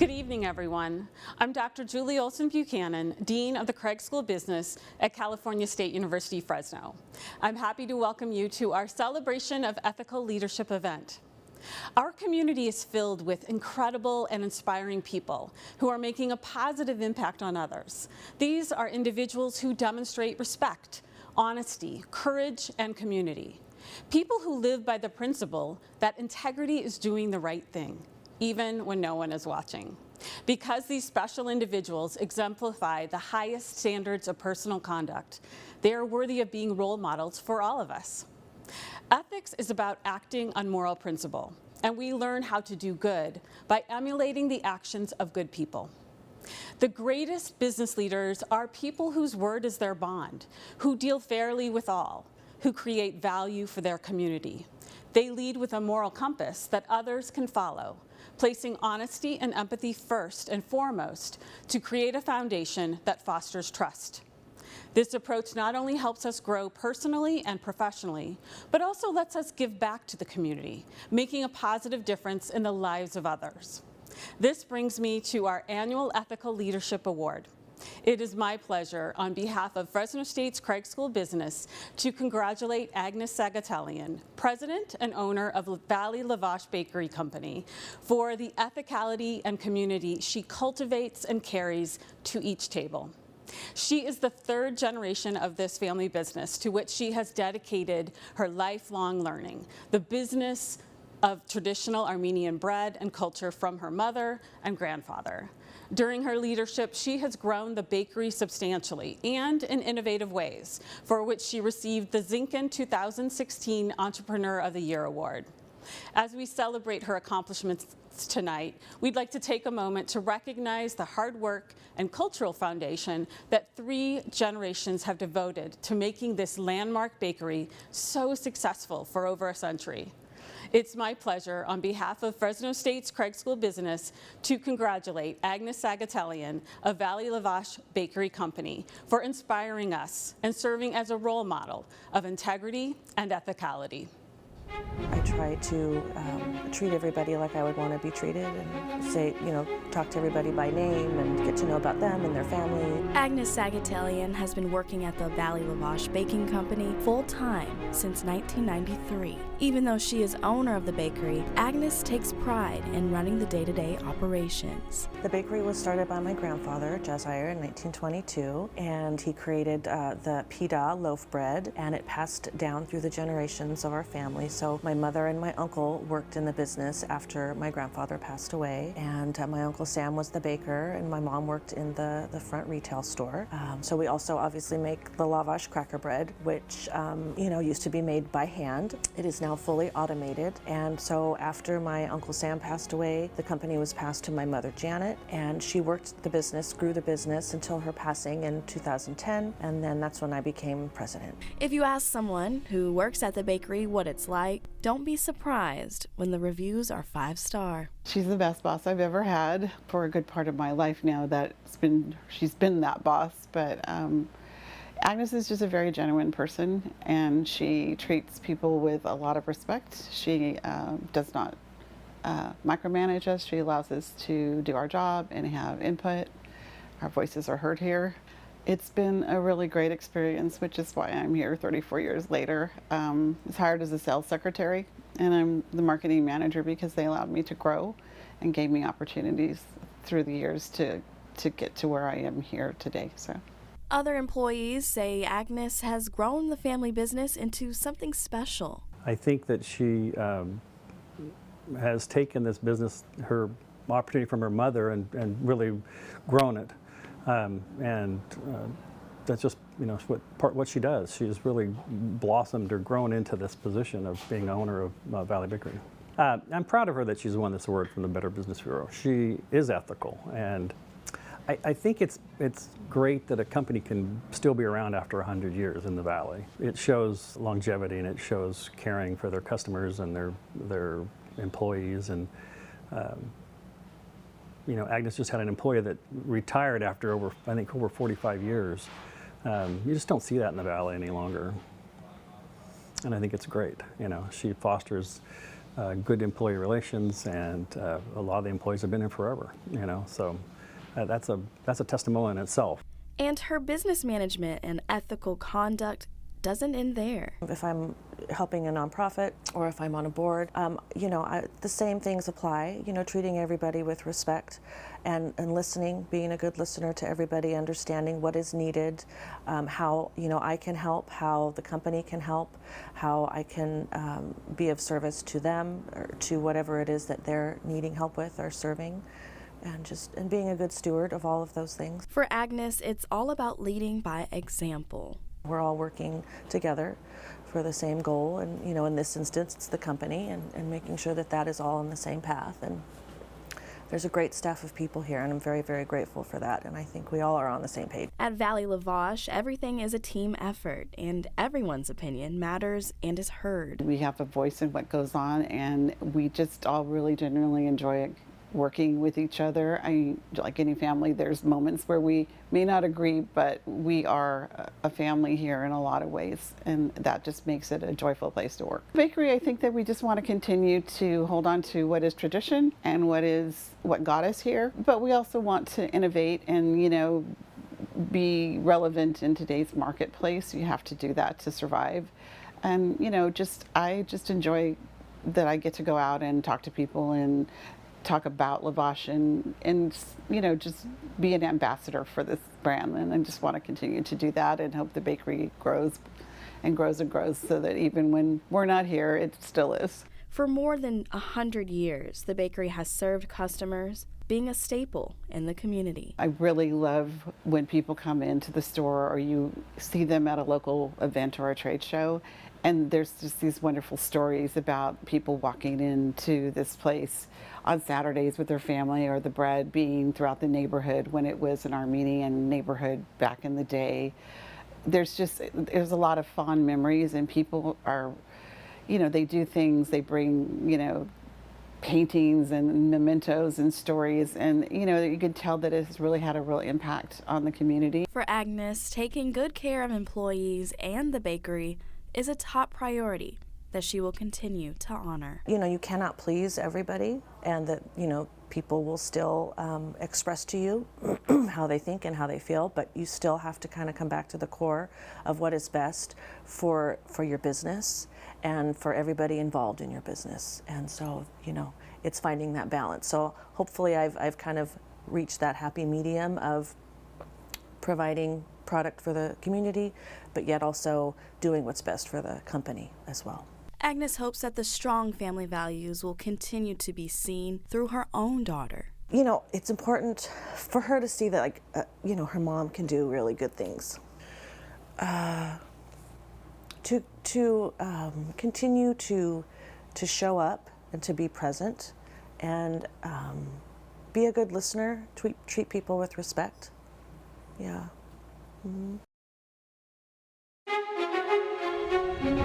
Good evening, everyone. I'm Dr. Julie Olson-Buchanan, Dean of the Craig School of Business at California State University, Fresno. I'm happy to welcome you to our Celebration of Ethical Leadership event. Our community is filled with incredible and inspiring people who are making a positive impact on others. These are individuals who demonstrate respect, honesty, courage, and community. People who live by the principle that integrity is doing the right thing, even when no one is watching. Because these special individuals exemplify the highest standards of personal conduct, they are worthy of being role models for all of us. Ethics is about acting on moral principle, and we learn how to do good by emulating the actions of good people. The greatest business leaders are people whose word is their bond, who deal fairly with all, who create value for their community. They lead with a moral compass that others can follow, placing honesty and empathy first and foremost to create a foundation that fosters trust. This approach not only helps us grow personally and professionally, but also lets us give back to the community, making a positive difference in the lives of others. This brings me to our annual Ethical Leadership Award. It is my pleasure, on behalf of Fresno State's Craig School of Business, to congratulate Agnes Saghatelian, president and owner of Valley Lahvosh Bakery Company, for the ethicality and community she cultivates and carries to each table. She is the third generation of this family business to which she has dedicated her lifelong learning, the business of traditional Armenian bread and culture from her mother and grandfather. During her leadership, she has grown the bakery substantially and in innovative ways, for which she received the Zinkin 2016 Entrepreneur of the Year Award. As we celebrate her accomplishments tonight, we'd like to take a moment to recognize the hard work and cultural foundation that 3 generations have devoted to making this landmark bakery so successful for over a century. It's my pleasure, on behalf of Fresno State's Craig School of Business, to congratulate Agnes Saghatelian of Valley Lahvosh Bakery Company for inspiring us and serving as a role model of integrity and ethicality. I try to treat everybody like I would want to be treated, and say, talk to everybody by name and get to know about them and their family. Agnes Saghatelian has been working at the Valley Lahvosh Baking Company full-time since 1993. Even though she is owner of the bakery, Agnes takes pride in running the day-to-day operations. The bakery was started by my grandfather, Josiah, in 1922, and he created the pita loaf bread, and it passed down through the generations of our family. So my mother and my uncle worked in the business after my grandfather passed away, and my Uncle Sam was the baker, and my mom worked in the front retail store. So we also obviously make the Lahvosh cracker bread, which used to be made by hand. It is now fully automated, and so after my Uncle Sam passed away, the company was passed to my mother Janet, and she worked the business, grew the business until her passing in 2010, and then that's when I became president. If you ask someone who works at the bakery what it's like, don't be surprised when the reviews are 5-star. She's the best boss I've ever had for a good part of my life now. She's been that boss, but Agnes is just a very genuine person, and she treats people with a lot of respect. She does not micromanage us. She allows us to do our job and have input. Our voices are heard here. It's been a really great experience, which is why I'm here 34 years later. I was hired as a sales secretary, and I'm the marketing manager because they allowed me to grow and gave me opportunities through the years to get to where I am here today. So. Other employees say Agnes has grown the family business into something special. I think that she has taken this business, her opportunity from her mother, and really grown it. That's just what she does. She has really blossomed or grown into this position of being owner of Valley Bakery. I'm proud of her that she's won this award from the Better Business Bureau. She is ethical, and I think it's great that a company can still be around after 100 years in the Valley. It shows longevity, and it shows caring for their customers and their employees. And Agnes just had an employee that retired after over 45 years. You just don't see that in the Valley any longer, and I think it's great. She fosters good employee relations, and a lot of the employees have been here forever, you know, so that's a testimony in itself. And her business management and ethical conduct doesn't end there. If I'm helping a nonprofit or if I'm on a board, you know, the same things apply, you know, treating everybody with respect and listening, being a good listener to everybody, understanding what is needed, how, you know, I can help, how the company can help, how I can be of service to them or to whatever it is that they're needing help with or serving. And being a good steward of all of those things. For Agnes, it's all about leading by example. We're all working together for the same goal, and you know, in this instance, it's the company, and making sure that that is all on the same path. And there's a great staff of people here, and I'm very, very grateful for that. And I think we all are on the same page. At Valley Lahvosh, everything is a team effort, and everyone's opinion matters and is heard. We have a voice in what goes on, and we just all really genuinely enjoy working with each other. Like any family, there's moments where we may not agree, but we are a family here in a lot of ways, and that just makes it a joyful place to work. Bakery, I think that we just want to continue to hold on to what is tradition and what got us here, but we also want to innovate and, you know, be relevant in today's marketplace. You have to do that to survive. And, you know, I just enjoy that I get to go out and talk to people and talk about Lahvosh and you know, just be an ambassador for this brand. And I just want to continue to do that and hope the bakery grows and grows and grows so that even when we're not here, it still is. For more than 100 years, the bakery has served customers, being a staple in the community. I really love when people come into the store or you see them at a local event or a trade show, and there's just these wonderful stories about people walking into this place on Saturdays with their family, or the bread being throughout the neighborhood when it was an Armenian neighborhood back in the day. There's a lot of fond memories, and people are, you know, they do things, they bring, you know, paintings and mementos and stories, and you know, you can tell that it's really had a real impact on the community. For Agnes, taking good care of employees and the bakery is a top priority that she will continue to honor. You know, you cannot please everybody, and that, you know, people will still express to you how they think and how they feel, but you still have to kind of come back to the core of what is best for your business and for everybody involved in your business. And so, you know, it's finding that balance. So hopefully I've kind of reached that happy medium of providing product for the community, but yet also doing what's best for the company as well. Agnes hopes that the strong family values will continue to be seen through her own daughter. You know, it's important for her to see that, like, you know, her mom can do really good things. To continue to show up and to be present, and be a good listener, treat people with respect. Yeah. Mm-hmm.